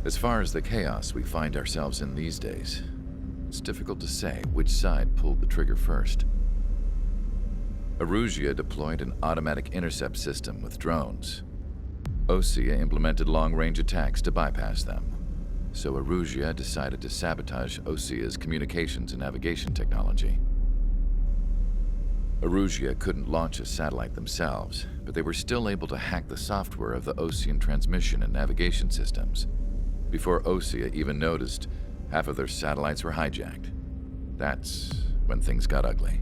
As far as the chaos we find ourselves in these days, it's difficult to say which side pulled the trigger first. Erusia deployed an automatic intercept system with drones. Osea implemented long-range attacks to bypass them. So Erusia decided to sabotage Osea's communications and navigation technology. Erusia couldn't launch a satellite themselves, but they were still able to hack the software of the Osean transmission and navigation systems. Before Osea even noticed, half of their satellites were hijacked. That's when things got ugly.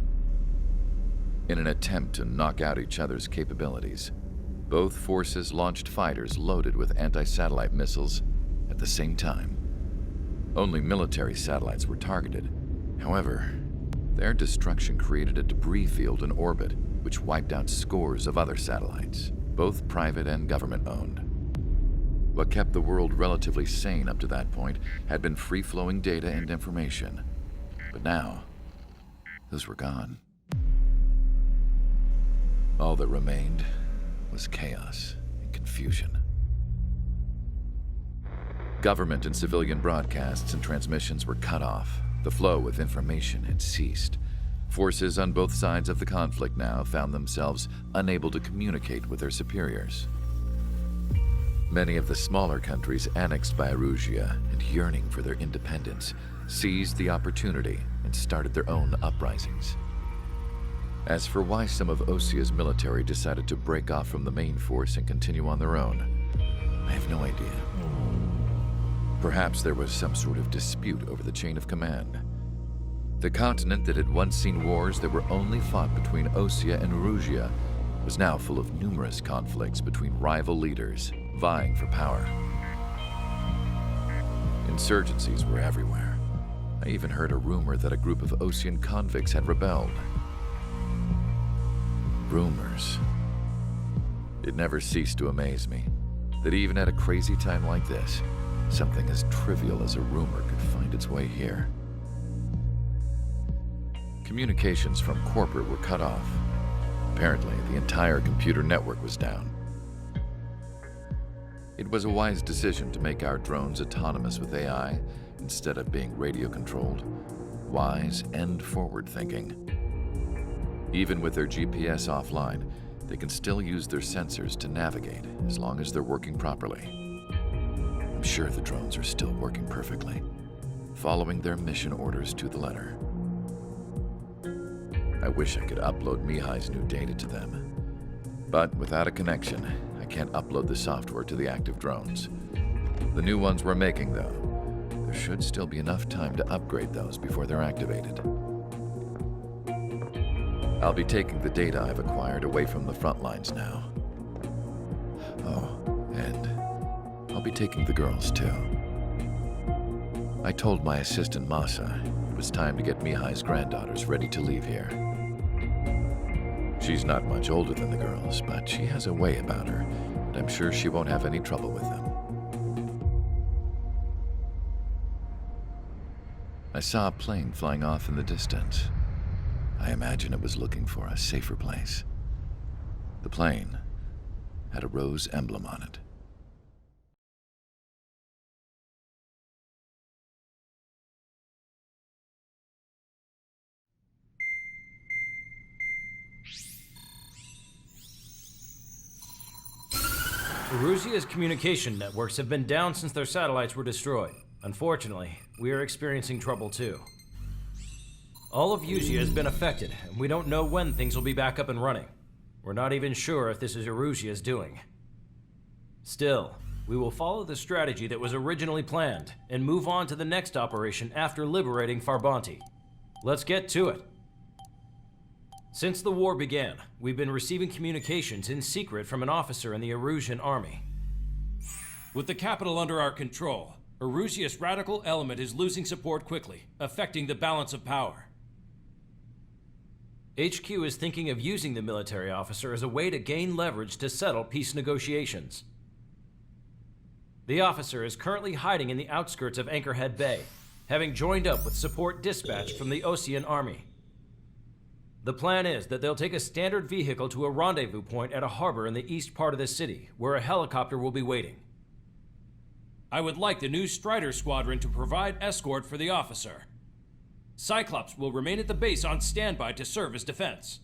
In an attempt to knock out each other's capabilities, both forces launched fighters loaded with anti-satellite missiles at the same time. Only military satellites were targeted. However, their destruction created a debris field in orbit, which wiped out scores of other satellites, both private and government-owned. What kept the world relatively sane up to that point had been free-flowing data and information. But now, those were gone. All that remained was chaos and confusion. Government and civilian broadcasts and transmissions were cut off. The flow of information had ceased. Forces on both sides of the conflict now found themselves unable to communicate with their superiors. Many of the smaller countries annexed by Erusia and yearning for their independence seized the opportunity and started their own uprisings. As for why some of Osea's military decided to break off from the main force and continue on their own, I have no idea. Perhaps there was some sort of dispute over the chain of command. The continent that had once seen wars that were only fought between Osea and Erusia was now full of numerous conflicts between rival leaders vying for power. Insurgencies were everywhere. I even heard a rumor that a group of Osean convicts had rebelled. Rumors. It never ceased to amaze me that even at a crazy time like this, something as trivial as a rumor could find its way here. Communications from corporate were cut off. Apparently, the entire computer network was down. It was a wise decision to make our drones autonomous with AI instead of being radio-controlled. Wise and forward-thinking. Even with their GPS offline, they can still use their sensors to navigate as long as they're working properly. I'm sure the drones are still working perfectly, following their mission orders to the letter. I wish I could upload Mihai's new data to them. But without a connection, I can't upload the software to the active drones. The new ones we're making, though, there should still be enough time to upgrade those before they're activated. I'll be taking the data I've acquired away from the front lines now. Oh, and I'll be taking the girls, too. I told my assistant Masa it was time to get Mihai's granddaughters ready to leave here. She's not much older than the girls, but she has a way about her, and I'm sure she won't have any trouble with them. I saw a plane flying off in the distance. I imagine it was looking for a safer place. The plane had a rose emblem on it. Erusia's communication networks have been down since their satellites were destroyed. Unfortunately, we are experiencing trouble too. All of Erusia has been affected, and we don't know when things will be back up and running. We're not even sure if this is Erusia's doing. Still, we will follow the strategy that was originally planned and move on to the next operation after liberating Farbanti. Let's get to it. Since the war began, we've been receiving communications in secret from an officer in the Erusian army. With the capital under our control, Erusia's radical element is losing support quickly, affecting the balance of power. HQ is thinking of using the military officer as a way to gain leverage to settle peace negotiations. The officer is currently hiding in the outskirts of Anchorhead Bay, having joined up with support dispatch from the Osean army. The plan is that they'll take a standard vehicle to a rendezvous point at a harbor in the east part of the city, where a helicopter will be waiting. I would like the new Strider Squadron to provide escort for the officer. Cyclops will remain at the base on standby to serve as defense.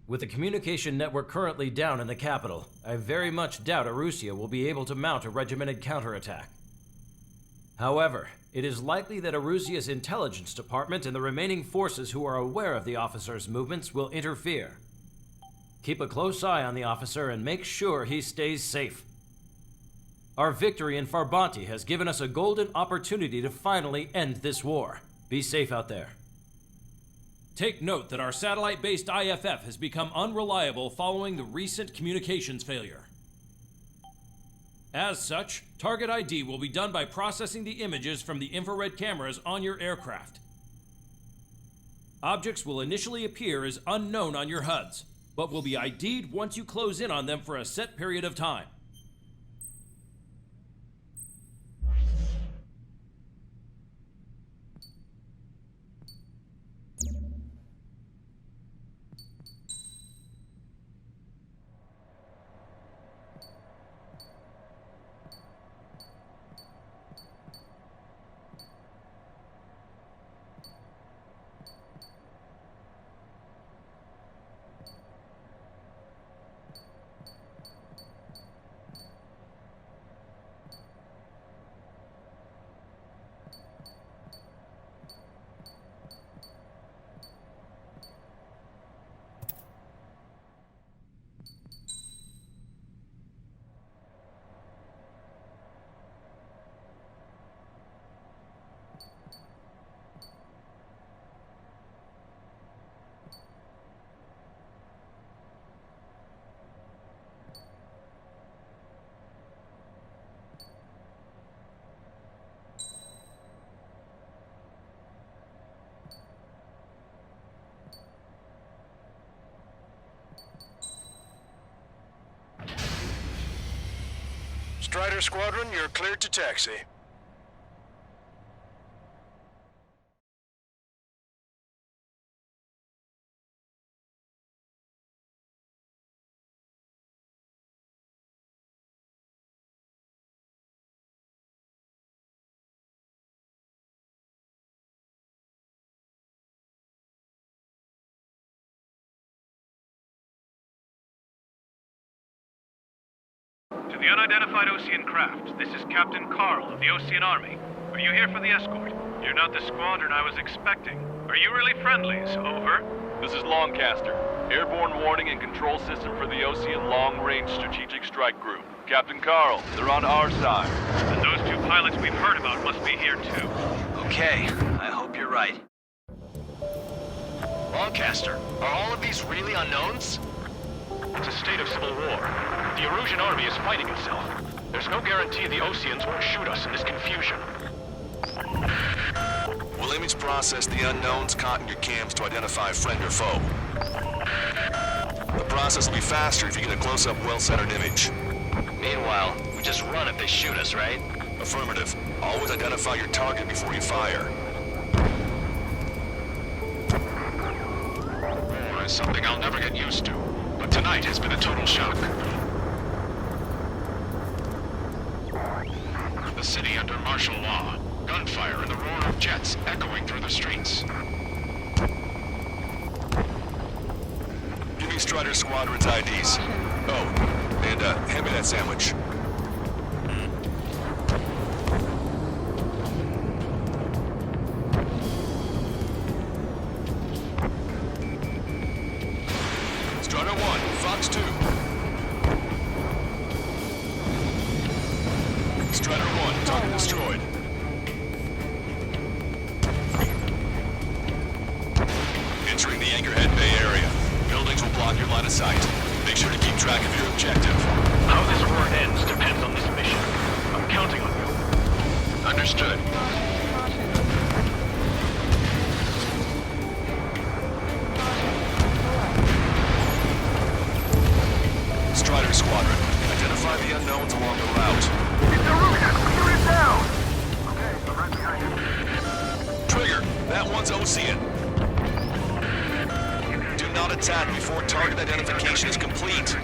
With the communication network currently down in the capital, I very much doubt Arusea will be able to mount a regimented counterattack. However, it is likely that Arusea's intelligence department and the remaining forces who are aware of the officer's movements will interfere. Keep a close eye on the officer and make sure he stays safe. Our victory in Farbanti has given us a golden opportunity to finally end this war. Be safe out there. Take note that our satellite-based IFF has become unreliable following the recent communications failure. As such, target ID will be done by processing the images from the infrared cameras on your aircraft. Objects will initially appear as unknown on your HUDs, but will be ID'd once you close in on them for a set period of time. Strider Squadron, you're cleared to taxi. To the unidentified Ocean craft, this is Captain Carl of the Ocean Army. Are you here for the escort? You're not the squadron I was expecting. Are you really friendlies? Over. This is Longcaster. Airborne warning and control system for the Ocean Long-Range Strategic Strike Group. Captain Carl, they're on our side. And those two pilots we've heard about must be here too. Okay, I hope you're right. Longcaster, are all of these really unknowns? It's a state of civil war. The Erusian army is fighting itself. There's no guarantee the Oceans won't shoot us in this confusion. We'll image process the unknowns caught in your cams to identify friend or foe. The process will be faster if you get a close-up, well-centered image. Meanwhile, we just run if they shoot us, right? Affirmative. Always identify your target before you fire. War is something I'll never get used to, but tonight has been a total shock. The city under martial law. Gunfire and the roar of jets echoing through the streets. Give me Strider Squadron's IDs. Oh, and hand me that sandwich. Strider 1, Fox 2. Strider 1, target destroyed. Entering the Anchorhead Bay area. Buildings will block your line of sight. Make sure to keep track of your objective. How this war ends depends on this mission. I'm counting on you. Understood. Strider Squadron, identify the unknowns along the route. It's Erusian! Clear it down! Okay, I'm right behind you. Trigger, that one's Ocean. Do not attack before target identification is complete.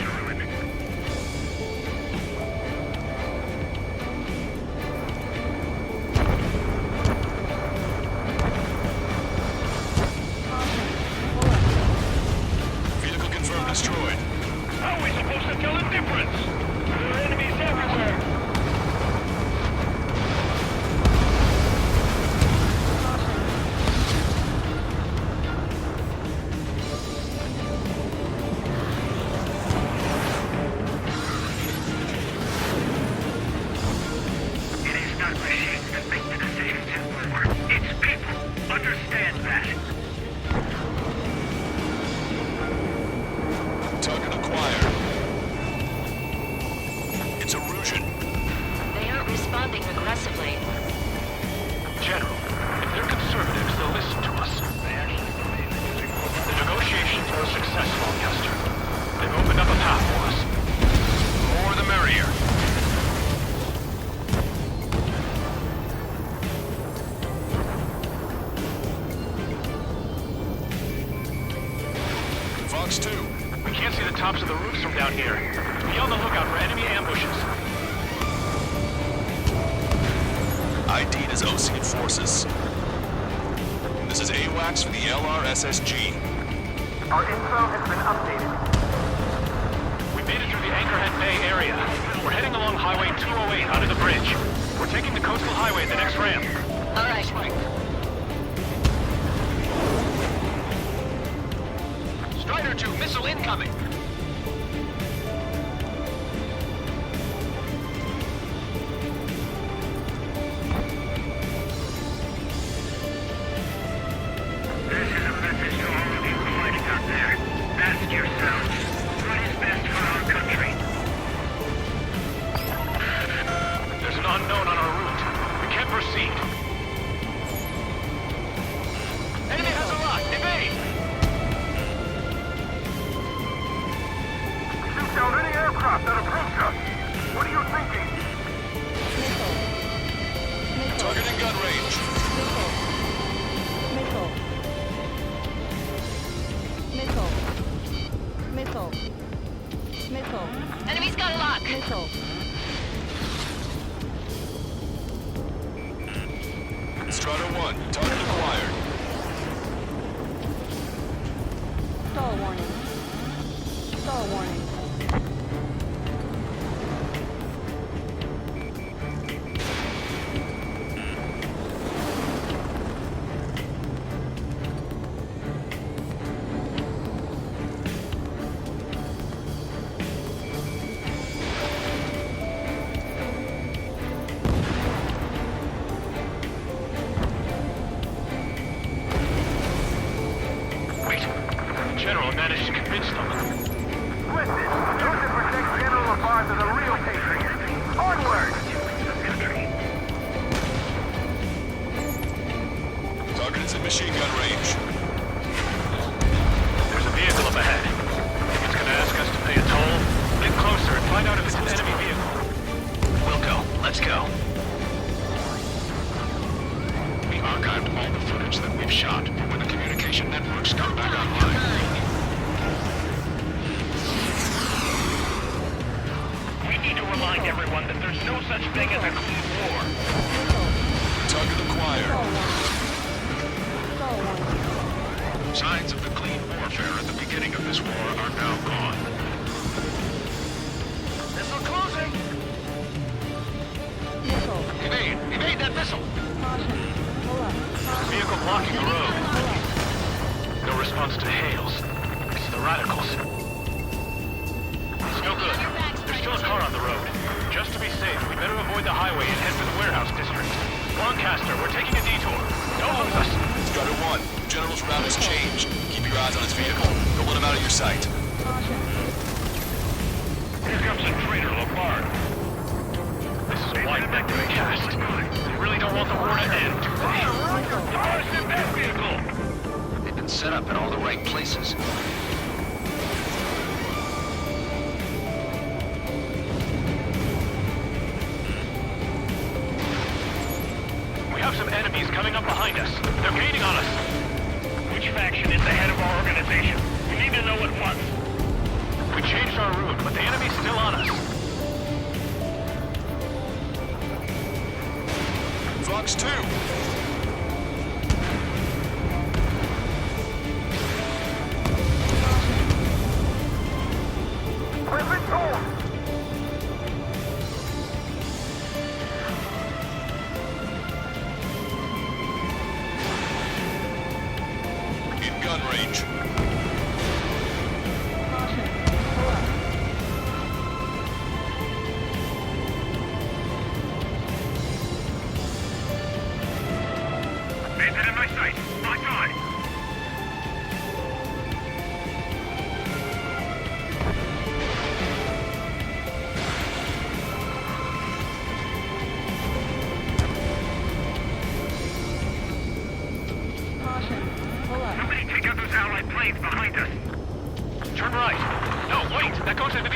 It's erosion. They aren't responding aggressively. General, if they're conservatives, they'll listen to us. The negotiations were successful, Kester. They've opened up a path for us. The more the merrier. Fox 2. We can't see the tops of the roofs from down here. Be on the lookout for enemy ambushes. ID'd as Ocean forces. This is AWACS for the LRSSG. Our info has been updated. We made it through the Anchorhead Bay area. We're heading along Highway 208 under the bridge. We're taking the coastal highway at the next ramp. All right. Strider 2, missile incoming. This is a message to all of you fighting out there. Ask yourselves, what is best for our country? There's an unknown on our route. We can't proceed. Enemy has a lock. Evade. Shoot down any aircraft that approach us. What are you thinking? Target in gun range. Enemy's got a lock. Strider 1, target acquired. Stall warning. Wait. General managed to convince them. Listen, those that protect General LaFarge are the real patriots. Onward! Target is in machine gun range. There's a vehicle up ahead. It's gonna ask us to pay a toll. Get closer and find out if it's an enemy vehicle. We'll go. Let's go. We archived all the footage that we've shot when the communication networks come back online. We need to remind everyone that there's no such thing as a clean war. Target acquired. Signs of the clean warfare at the beginning of this war are now gone. Missile closing! Evade. Evade that missile. Vehicle blocking the road. No response to hails. It's the radicals. It's no good. There's still a car on the road. Just to be safe, we better avoid the highway and head for the warehouse district. Lancaster, we're taking a detour. Don't lose us. Strider 1, the General's route has changed. Keep your eyes on his vehicle. Don't let him out of your sight. Here comes a traitor, Lafarge. This is a wide negative cast. They really don't want the war to end, do they? Fire in that vehicle! They've been set up in all the right places. We have some enemies coming up behind us. They're gaining on us. Which faction is the head of our organization? We need to know at once. We changed our route, but the enemy's still on us. Fox 2. We've been told! In gun range.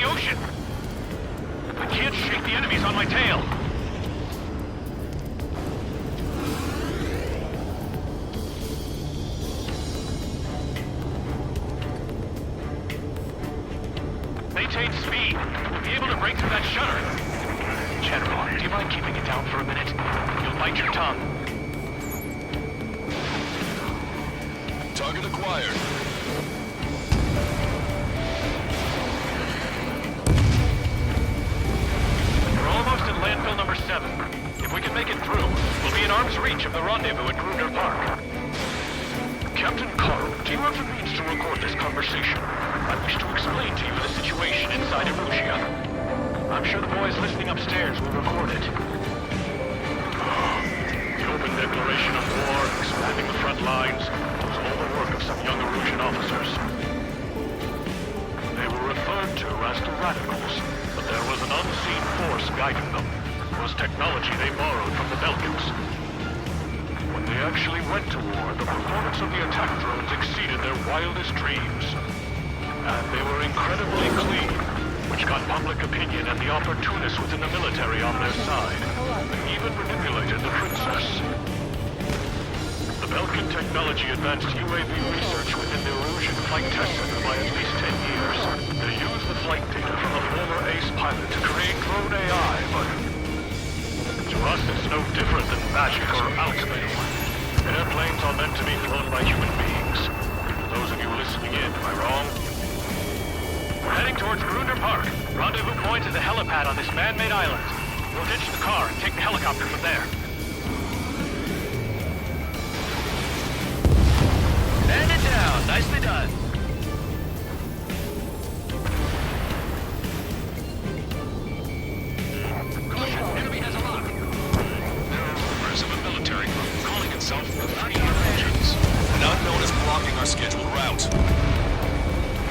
the ocean! I can't shake the enemies on my tail! Maintain speed. We'll be able to break through that shutter. General, do you mind keeping it down for a minute? You'll bite your tongue. Target acquired. We're almost at landfill number 7. If we can make it through, we'll be in arm's reach of the rendezvous at Gruner Park. Captain Carl, do you have the means to record this conversation? I wish to explain to you the situation inside Erusia. I'm sure the boys listening upstairs will record it. The open declaration of war, expanding the front lines, was all the work of some young Erusian officers. They were referred to as the Radicals, but there was an unseen force guiding them. It was technology they borrowed from the Belgians. When they actually went to war, the performance of the attack drones exceeded their wildest dreams. And they were incredibly clean, which got public opinion and the opportunists within the military on their side. They even manipulated the princess. The Belgian technology advanced UAV research within the Erusian Flight Test Center by at least 10 years. They used the flight data from a former ace pilot to create drone AI, but to us it's no different than magic or alchemy. Airplanes are meant to be flown by human beings. For those of you listening in, am I wrong? We're heading towards Gruner Park. Rendezvous point is a helipad on this man-made island. We'll ditch the car and take the helicopter from there. And it down. Nicely done. Caution, enemy has a lock. There are rumors of a military group calling itself the Free Agents. An unknown is blocking our scheduled route.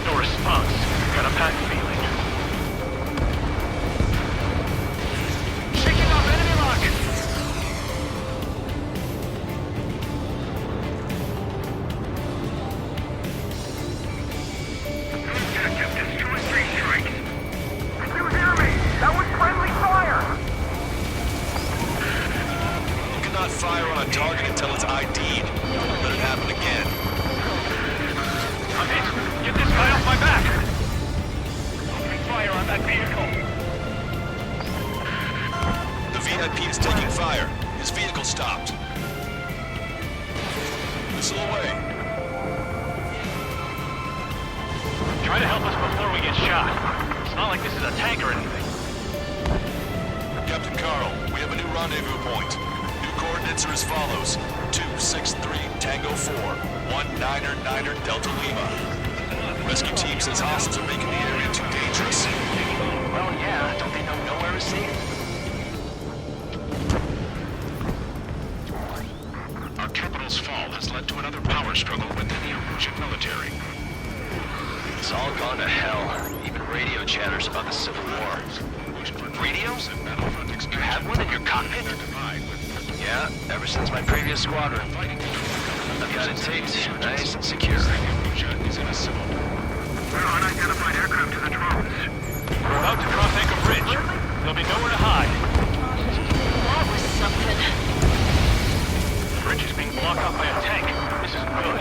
No response. Got a bad feeling. Shaking off enemy lock. Objective, destroy 3 strikes. Did you hear me? That was friendly fire! You cannot fire on a target until it's ID'd. Don't let it happen again. I'm hit! Get this guy off my back! Opening fire on that vehicle! The VIP is taking fire. His vehicle stopped. Missile away. Try to help us before we get shot. It's not like this is a tank or anything. Captain Carl, we have a new rendezvous point. New coordinates are as follows. 263 Tango 4, 1999 Delta Lima. Rescue team says hostiles are making the area too dangerous. Well, yeah. Don't they know nowhere is safe? Our capital's fall has led to another power struggle within the Erusian military. It's all gone to hell. Even radio chatters about the Civil War. Radio? You have one in your cockpit? Yeah, ever since my previous squadron. I've got it taped, nice and secure. We're unidentified aircraft to the drones. We're about to cross Anchor Bridge. There'll be nowhere to hide. That was something. The bridge is being blocked off by a tank. This isn't good.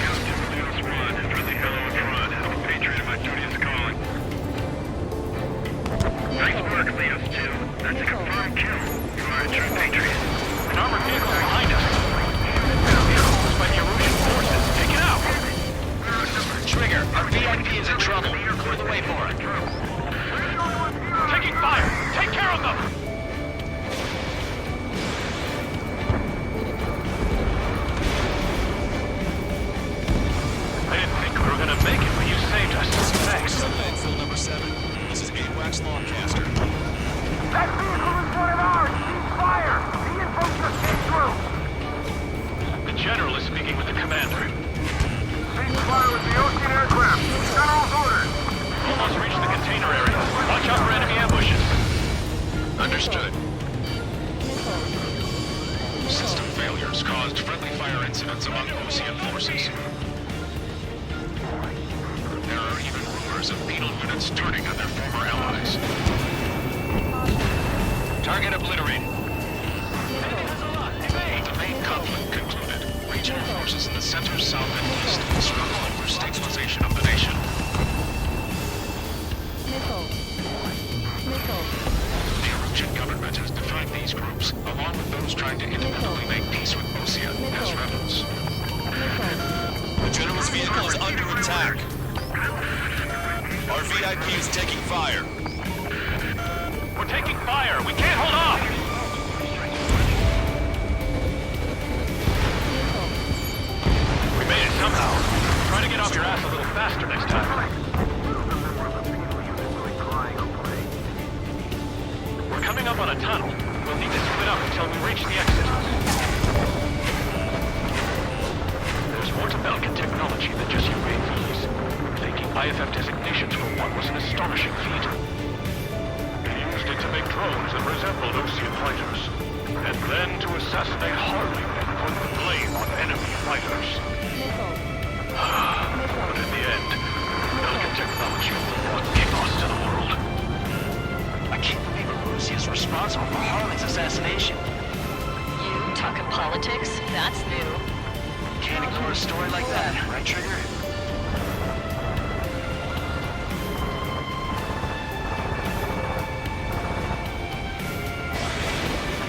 Captain Leo's Squad, friendly hello abroad. I'm a patriot and my duty is calling. Nice work, Leo's 2. That's a confirmed kill. You are a true patriot. An armored vehicle behind us. This vehicle was by the Erusian forces. Take it out! Trigger, our VIP is in trouble. Clear the way for it. Taking fire! Take care of them! I didn't think we were gonna make it, but you saved us. Thanks. Landfill number 7. This is AWACS Longcaster. That vehicle is one of ours! Cease fire! The info just came through! The General is speaking with the Commander. Cease fire with the Ocean aircraft! General's orders! Almost reached the container area. Watch out for enemy ambushes. Understood. System failures caused friendly fire incidents among Ocean forces. There are even rumors Target obliterated. The main conflict concluded. Regional forces in the center, south, and east struggle over stabilization of the nation. Missile. Missile. The Erusian government has defined these groups, along with those trying to independently make peace with Osea, as rebels. The General's vehicle is under attack. Our VIP is taking fire. We're taking fire. We can't hold off. We made it somehow. Try to get off your ass a little faster next time. We're coming up on a tunnel. We'll need to split up until we reach the exit. There's more to Belkin technology than just UAVs. Taking IFF designations for one was an astonishing feat. They used it to make drones that resembled Osean fighters. And then to assassinate Harley and put the blame on enemy fighters. But in the end, Belkin technology brought chaos to the world. I can't believe Erusia is responsible for Harley's assassination. You talking politics? That's new. Can't ignore a story like that, right, Trigger?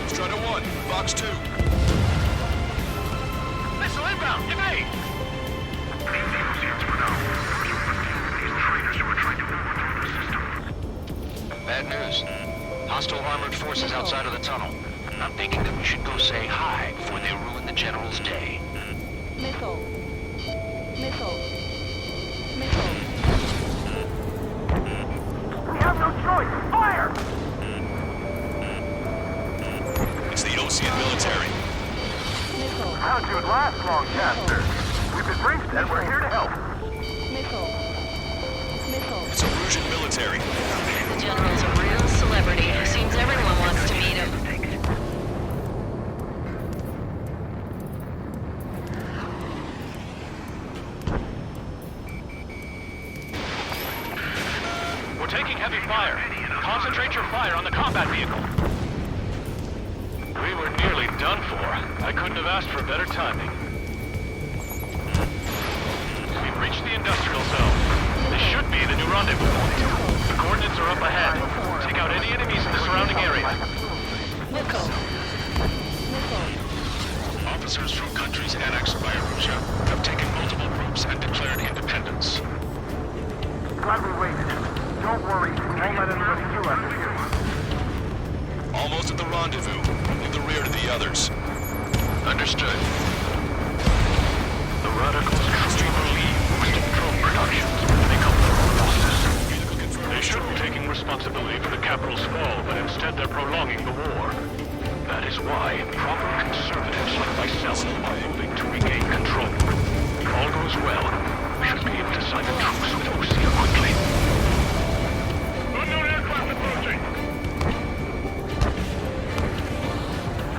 Strider 1, Fox 2. Missile inbound! Evade! Bad news. Hostile armored forces outside of the tunnel. I'm thinking that we should go say hi before they ruin the General's day. Missile. Missile. Missile. We have no choice! Fire! It's the Osean military. Missile. How'd you last long, Caster? We've been briefed and we're here to help. Missile. Missile. It's Erusian military. The General's a real celebrity. Seems everyone wants to meet him. We're taking heavy fire. Concentrate your fire on the combat vehicle. We were nearly done for. I couldn't have asked for better timing. We've reached the industrial zone. This should be the new rendezvous point. The coordinates are up ahead. Take out any enemies in the surrounding area. Missile. Missile. Officers from countries annexed by Erusia have taken multiple groups and declared independence. Glad we waited. Don't worry, we won't let anybody through after here. Almost at the rendezvous. In the rear to the others. Understood. The radicals truly believe boosting drone production will make up their own losses. They should be taking responsibility for the capital's fall, but instead they're prolonging the war. That is why proper conservatives like myself are moving to regain control. If all goes well, we should be able to sign a truce with Osea quickly. Unknown aircraft approaching!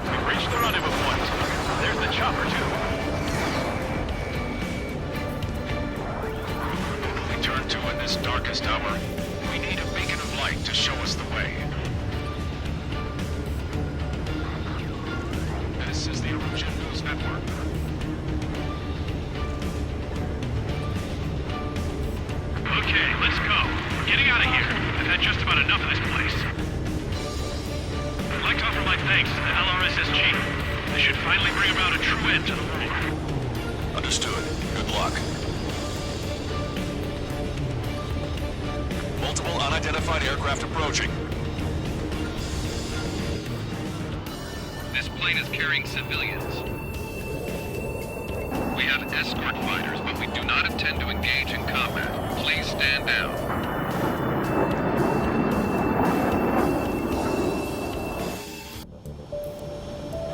We've reached the rendezvous point. There's the chopper, too. We turn to in this darkest hour. We need a beacon of light to show us the way. This is the Erusian News Network. Okay, let's go. We're getting out of here. I've had just about enough of this place. I'd like to offer my thanks to the LRSSG. They should finally bring about a true end to the war. Understood. Good luck. Multiple unidentified aircraft approaching. This plane is carrying civilians. We have escort fighters, but we do not intend to engage in combat. Please stand down.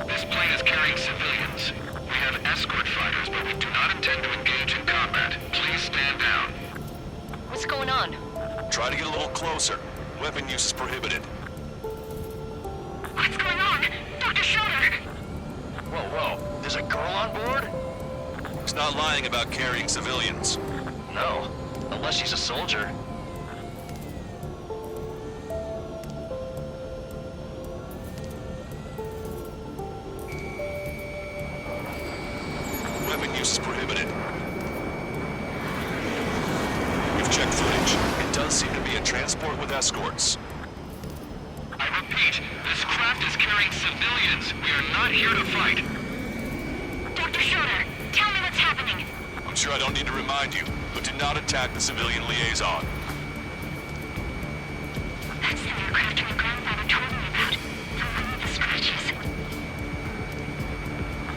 This plane is carrying civilians. We have escort fighters, but we do not intend to engage in combat. Please stand down. What's going on? Try to get a little closer. Weapon use is prohibited. What's going on? Dr. Schroeder! Whoa. There's a girl on board? He's not lying about carrying civilians. No. Unless she's a soldier. deployment with escorts. I repeat, this craft is carrying civilians. We are not here to fight. Dr. Schroeder, tell me what's happening. I'm sure I don't need to remind you, but do not attack the civilian liaison. That's the aircraft my grandfather told me about. The one with the scratches.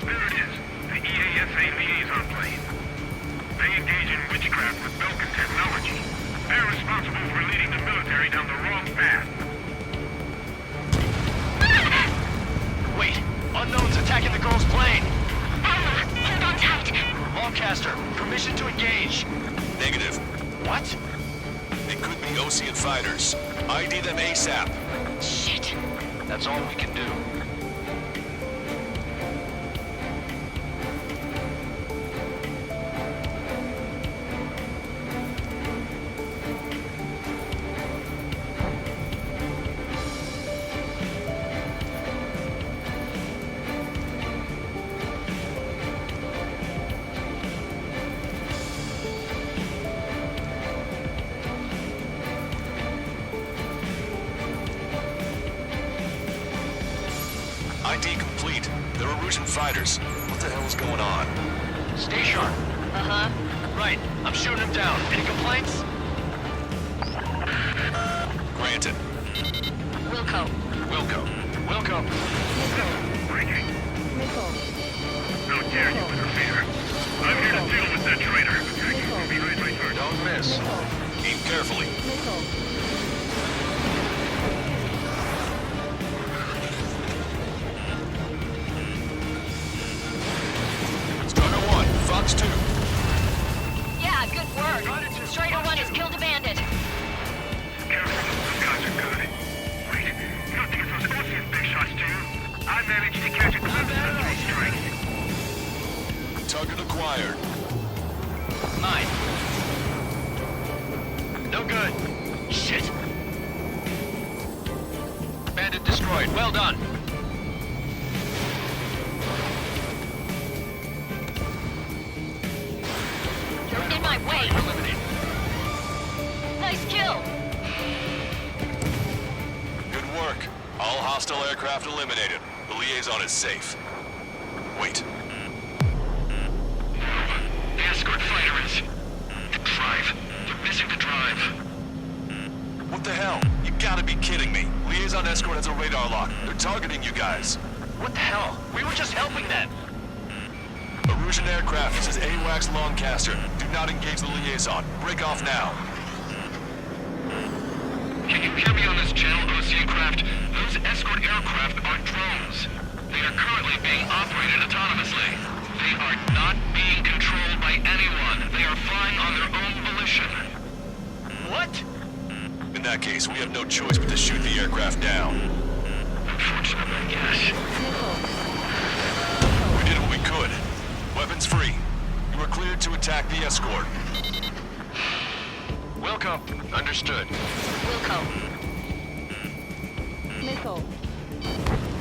There it is. The EASA liaison plane. They engage in witchcraft with Belkin technology. They're responsible for leading the military down the wrong path. Wait, unknown's attacking the girl's plane. Alma, hold on tight. Lancaster, permission to engage. Negative. What? They could be Ocean fighters. ID them ASAP. Shit. That's all we can do. ID complete. They're Erusian fighters. What the hell is going on? Stay sharp. Uh-huh. Right, I'm shooting him down. Any complaints? Granted. Wilco. Wilco. Breaking. Missile. How dare you interfere? I'm here to deal with that traitor. Behind my turret. Don't miss. Aim carefully. Missile. Strider 1, Fox 2. Yeah, good work. Strider 1 has killed a bandit. Careful, those guys are good. Wait, you don't think it's those Ocean big shots, do you? I managed to catch a glimpse of those strikes. Target acquired. Mine. No good. Shit. Bandit destroyed. Well done. You're in my way. Eliminated. Nice kill. Good work. All hostile aircraft eliminated. The liaison is safe. Wait. The escort fighter is... The drive. They're missing the drive. What the hell? You gotta be kidding me. Liaison escort has a radar lock. They're targeting you guys. What the hell? We were just helping them. Erusian aircraft. This is AWACS Lancaster. Do not engage the liaison. Break off now. Can you hear me on this channel, Ocean craft? Those escort aircraft are drones. They are currently being operated autonomously. They are not being controlled by anyone. They are flying on their own volition. What? In that case, we have no choice but to shoot the aircraft down. Unfortunate, I guess. We did what we could. Weapons free. You are cleared to attack the escort. Wilco. Understood. Wilco. Missile.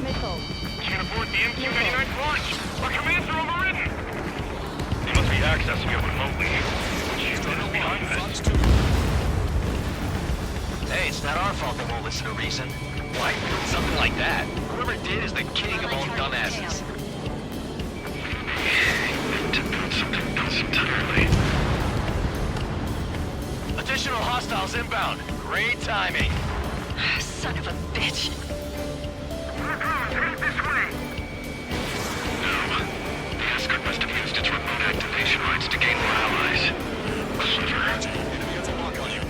Missile. Can't afford the MQ-89 launch. Our commands are overridden. They must be accessing it remotely. Which is behind this? Hey, it's not our fault they won't listen to reason. Why build something like that? Whoever did is the king of all dumbasses. To build something else entirely. Additional hostiles inbound. Great timing. Son of a bitch. Head this way. No. The escort must have used its remote activation rights to gain more allies. Clever. Enemy has a lock on you.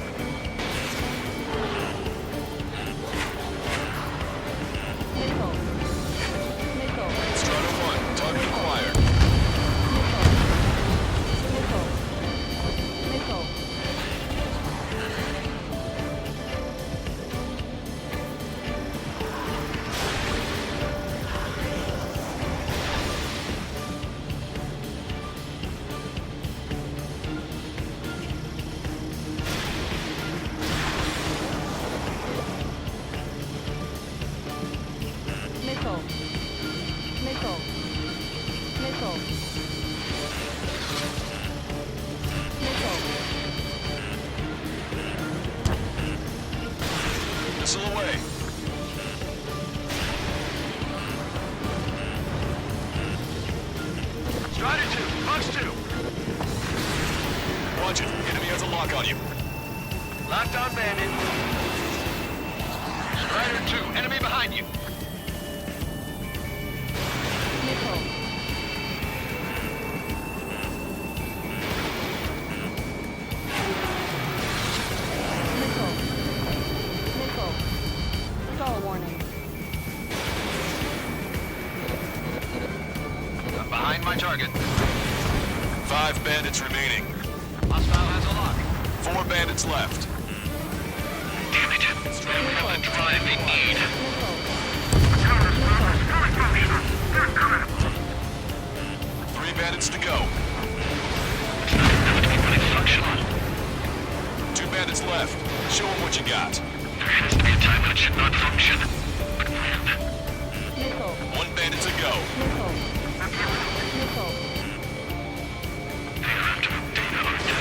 Missile. Missile. Strider 1, target acquired. Missile. Missile. Missile away. Strider 2, Fox 2. Watch it. Enemy has a lock on you. Locked on bandit. Strider 2, enemy behind you. Nickel. Nickel. Nickel. Stall warning. I'm behind my target. 5 bandits remaining. Hostile has a lock. 4 bandits left. Damn it. We have the drive they need. Nickel. 3 bandits to go. Now to be running functional. 2 bandits left. Show them what you got. There has to be a time when it should not function. But when? Nickel. 1 bandit to go. Nickel. Nickel. They are after the data, aren't they?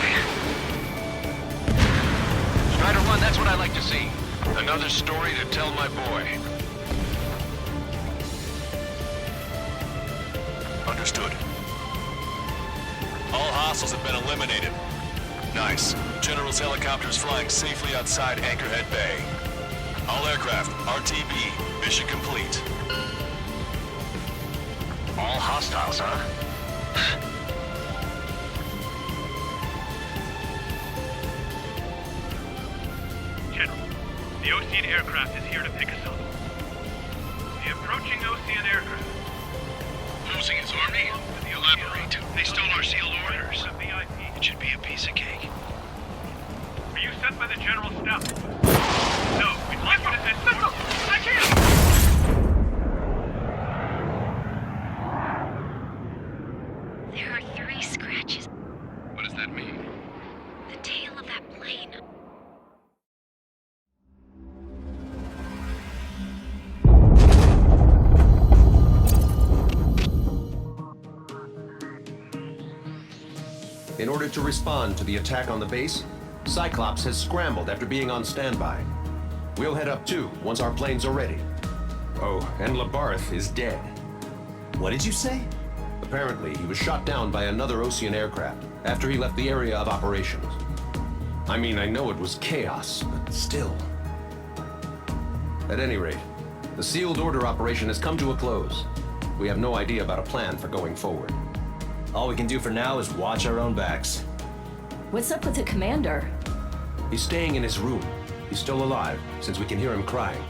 Strider 1, that's what I like to see. Another story to tell my boy. Understood. All hostiles have been eliminated. Nice. General's helicopter is flying safely outside Anchorhead Bay. All aircraft, RTB, mission complete. All hostiles, huh? General, the Ocean aircraft is here to pick us up. The approaching Ocean aircraft. Losing his army? Elaborate. They stole our sealed orders. It should be a piece of cake. Were you sent by the General's staff? No, we'd like you to escort. I can't! There are 3 scratches. What does that mean? The tail of that plane. In order to respond to the attack on the base, Cyclops has scrambled after being on standby. We'll head up too, once our planes are ready. Oh, and Labarth is dead. What did you say? Apparently, he was shot down by another Ocean aircraft after he left the area of operations. I mean, I know it was chaos, but still. At any rate, the sealed order operation has come to a close. We have no idea about a plan for going forward. All we can do for now is watch our own backs. What's up with the commander? He's staying in his room. He's still alive, since we can hear him crying.